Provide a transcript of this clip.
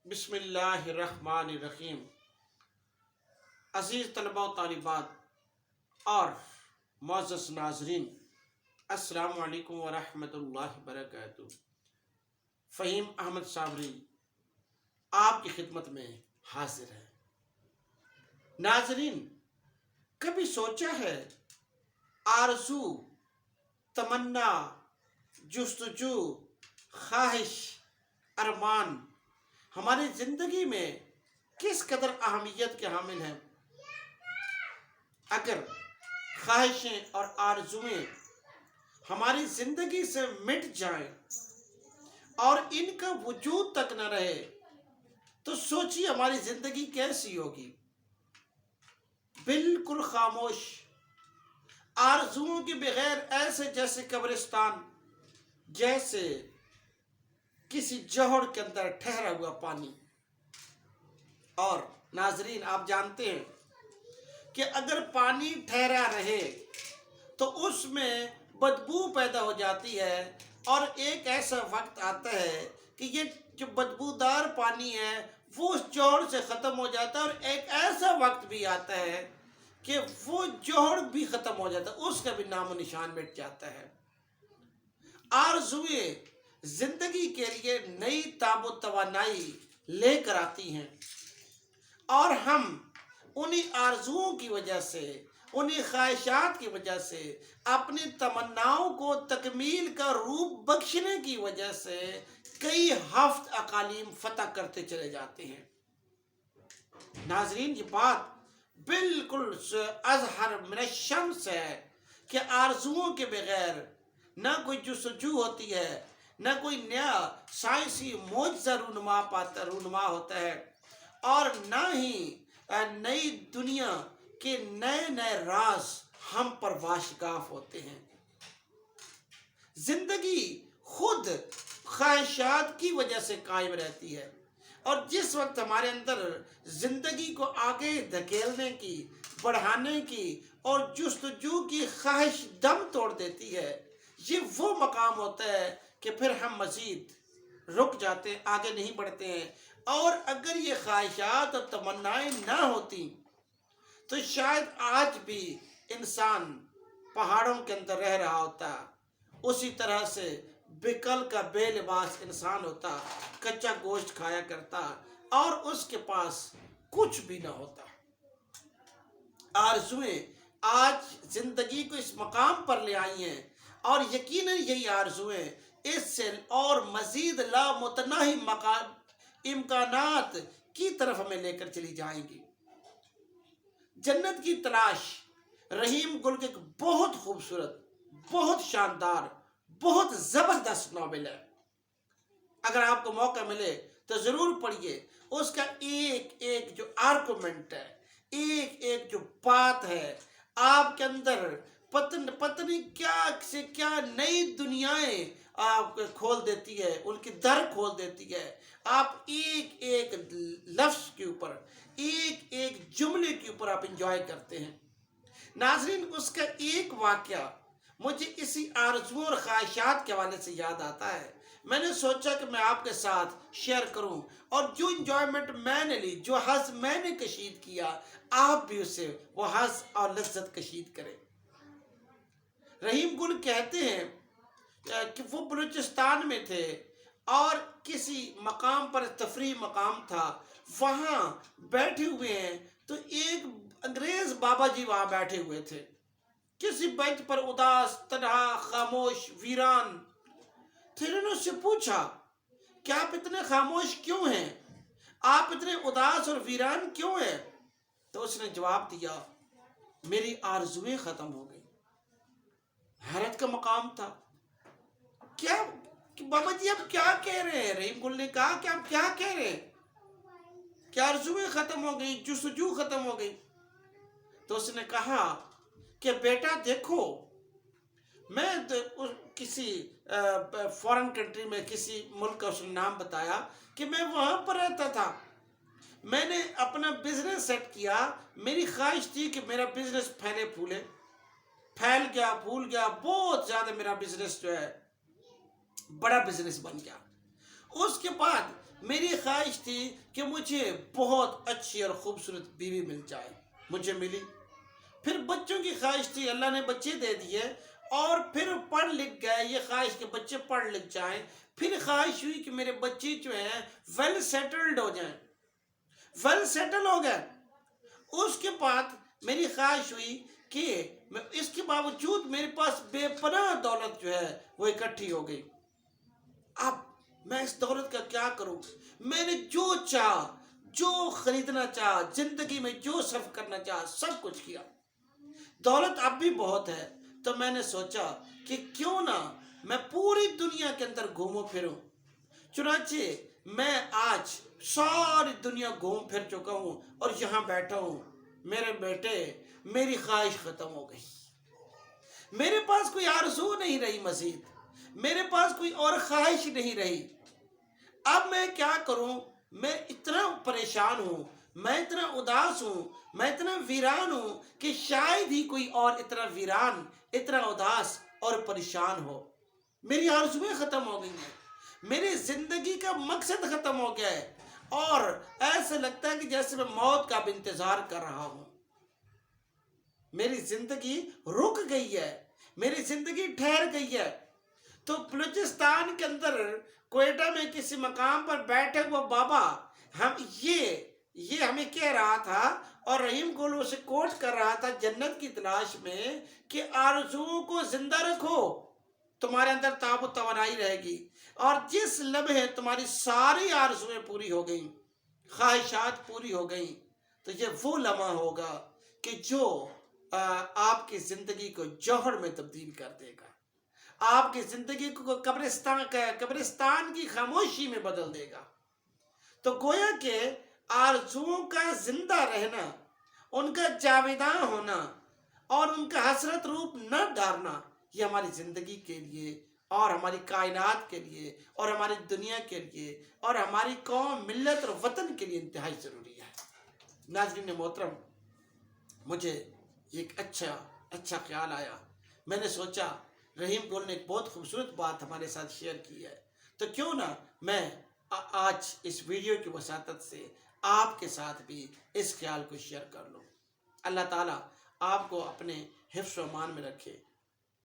بسم اللہ الرحمن الرحیم۔ عزیز طلبہ و طالبات اور معزز ناظرین، السلام علیکم ورحمۃ اللہ وبرکاتہ۔ فہیم احمد صابری آپ کی خدمت میں حاضر ہے۔ ناظرین، کبھی سوچا ہے آرزو، تمنا، جستجو، خواہش، ارمان ہماری زندگی میں کس قدر اہمیت کے حامل ہیں؟ اگر خواہشیں اور آرزویں ہماری زندگی سے مٹ جائیں اور ان کا وجود تک نہ رہے تو سوچیے ہماری زندگی کیسی ہوگی؟ بالکل خاموش، آرزوؤں کے بغیر ایسے جیسے قبرستان، جیسے کسی جوہر کے اندر ٹھہرا ہوا پانی۔ اور ناظرین، آپ جانتے ہیں کہ اگر پانی ٹھہرا رہے تو اس میں بدبو پیدا ہو جاتی ہے، اور ایک ایسا وقت آتا ہے کہ یہ جو بدبودار پانی ہے وہ اس جوہر سے ختم ہو جاتا ہے، اور ایک ایسا وقت بھی آتا ہے کہ وہ جوہر بھی ختم ہو جاتا ہے، اس کا بھی نام و نشان مٹ جاتا ہے۔ آرزوئیں زندگی کے لیے نئی تاب و توانائی لے کر آتی ہیں، اور ہم انہی آرزوؤں کی وجہ سے، انہی خواہشات کی وجہ سے، اپنی تمناؤں کو تکمیل کا روپ بخشنے کی وجہ سے کئی ہفت اقالیم فتح کرتے چلے جاتے ہیں۔ ناظرین، یہ بات بالکل اظہر من الشمس ہے کہ آرزوؤں کے بغیر نہ کوئی جستجو ہوتی ہے، نہ کوئی نیا سائنسی معجزہ رونما ہوتا ہے، اور نہ ہی نئی دنیا کے نئے نئے راز ہم پر واشگاف ہوتے ہیں۔ زندگی خود خواہشات کی وجہ سے قائم رہتی ہے، اور جس وقت ہمارے اندر زندگی کو آگے دھکیلنے کی، بڑھانے کی اور جستجو کی خواہش دم توڑ دیتی ہے، یہ وہ مقام ہوتا ہے کہ پھر ہم مزید رک جاتے ہیں، آگے نہیں بڑھتے ہیں۔ اور اگر یہ خواہشات اور تمنائیں نہ ہوتی تو شاید آج بھی انسان پہاڑوں کے اندر رہ رہا ہوتا، اسی طرح سے بکل کا بے لباس انسان ہوتا، کچا گوشت کھایا کرتا، اور اس کے پاس کچھ بھی نہ ہوتا۔ آرزویں آج زندگی کو اس مقام پر لے آئی ہیں، اور یقیناً یہی آرزویں اس سے اور مزید لامتناہی امکانات کی طرف ہمیں لے کر چلی جائیں گی۔ جنت کی تلاش رحیم گل ایک بہت خوبصورت، بہت شاندار، بہت زبردست ناول ہے۔ اگر آپ کو موقع ملے تو ضرور پڑھیے۔ اس کا ایک ایک جو آرگومنٹ ہے، ایک ایک جو بات ہے، آپ کے اندر پتنی کیا سے کیا نئی دنیایں آپ کھول دیتی ہے، ان کی در کھول دیتی ہے۔ آپ ایک ایک لفظ کے اوپر، ایک ایک جملے کے اوپر آپ انجوائے کرتے ہیں۔ ناظرین، اس کا ایک واقعہ مجھے اسی آرزو اور خواہشات کے حوالے سے یاد آتا ہے۔ میں نے سوچا کہ میں آپ کے ساتھ شیئر کروں، اور جو انجوائمنٹ میں نے لی، جو حظ میں نے کشید کیا، آپ بھی اسے وہ حظ اور لذت کشید کریں۔ رحیم گل کہتے ہیں کہ وہ بلوچستان میں تھے، اور کسی مقام پر تفریح مقام تھا، وہاں بیٹھے ہوئے ہیں تو ایک انگریز بابا جی وہاں بیٹھے ہوئے تھے، کسی بینچ پر اداس، تنہا، خاموش، ویران تھے۔ انہوں نے اس سے پوچھا کہ آپ اتنے خاموش کیوں ہیں؟ آپ اتنے اداس اور ویران کیوں ہیں؟ تو اس نے جواب دیا، میری آرزویں ختم ہو گئی۔ حیرت کا مقام تھا، کیا بابا جی آپ کیا کہہ رہے ہیں؟ رحیم گل نے کہا کہ آپ کیا کہہ رہے ہیں کہ آرزویں ختم ہو گئی، جستجو ختم ہو گئی؟ تو اس نے کہا کہ بیٹا دیکھو، میں کسی فورن کنٹری میں، کسی ملک کا اس نے نام بتایا کہ میں وہاں پر رہتا تھا، میں نے اپنا بزنس سیٹ کیا، میری خواہش تھی کہ میرا بزنس پھیل گیا، پھول گیا، بہت زیادہ میرا بزنس جو ہے بڑا بزنس بن گیا۔ اس کے بعد میری خواہش تھی کہ مجھے بہت اچھی اور خوبصورت بیوی مل جائے، مجھے ملی۔ پھر بچوں کی خواہش تھی، اللہ نے بچے دے دیے، اور پھر پڑھ لکھ گئے، یہ خواہش کہ بچے پڑھ لکھ جائیں۔ پھر خواہش ہوئی کہ میرے بچے جو ہیں ویل سیٹلڈ ہو جائیں، ویل سیٹل ہو گئے۔ اس کے بعد میری خواہش ہوئی کہ اس کے باوجود میرے پاس بے پناہ دولت جو ہے وہ اکٹھی ہو گئی۔ اب میں اس دولت کا کیا کروں؟ میں نے جو چاہا، جو خریدنا چاہا، زندگی میں جو صرف کرنا چاہا، سب کچھ کیا۔ دولت اب بھی بہت ہے، تو میں نے سوچا کہ کیوں نہ میں پوری دنیا کے اندر گھوموں پھروں۔ چنانچہ میں آج ساری دنیا گھوم پھر چکا ہوں اور یہاں بیٹھا ہوں۔ میرے بیٹے، میری خواہش ختم ہو گئی، میرے پاس کوئی آرزو نہیں رہی مزید، میرے پاس کوئی اور خواہش نہیں رہی۔ اب میں کیا کروں؟ میں اتنا پریشان ہوں، میں اتنا اداس ہوں، میں اتنا ویران ہوں کہ شاید ہی کوئی اور اتنا ویران، اتنا اداس اور پریشان ہو۔ میری آرزویں ختم ہو گئی ہیں، میری زندگی کا مقصد ختم ہو گیا ہے، اور ایسا لگتا ہے کہ جیسے میں موت کا اب انتظار کر رہا ہوں۔ میری زندگی رک گئی ہے، میری زندگی ٹھہر گئی ہے۔ تو بلوچستان کے اندر کوئٹہ میں کسی مقام پر بیٹھے ہوا بابا یہ ہمیں کہہ رہا تھا، اور رحیم گول اسے کوٹ کر رہا تھا جنت کی تلاش میں، کہ آرزوؤں کو زندہ رکھو، تمہارے اندر تاب و توانائی رہے گی، اور جس لمحے تمہاری ساری آرزویں پوری ہو گئیں، خواہشات پوری ہو گئیں، تو یہ وہ لمحہ ہوگا کہ جو آپ کی زندگی کو جوہر میں تبدیل کر دے گا، آپ کی زندگی کو قبرستان کی خاموشی میں بدل دے گا۔ تو گویا کہ آرزوؤں کا زندہ رہنا، ان کا جاویداں ہونا، اور ان کا حسرت روپ نہ ڈالنا، یہ ہماری زندگی کے لیے اور ہماری کائنات کے لیے اور ہماری دنیا کے لیے اور ہماری قوم، ملت اور وطن کے لیے انتہائی ضروری ہے۔ ناظرین محترم، مجھے ایک اچھا خیال آیا۔ میں نے سوچا رحیم گل نے ایک بہت خوبصورت بات ہمارے ساتھ شیئر کی ہے، تو کیوں نہ میں آج اس ویڈیو کی وساطت سے آپ کے ساتھ بھی اس خیال کو شیئر کر لوں۔ اللہ تعالیٰ آپ کو اپنے حفظ و امان میں رکھے۔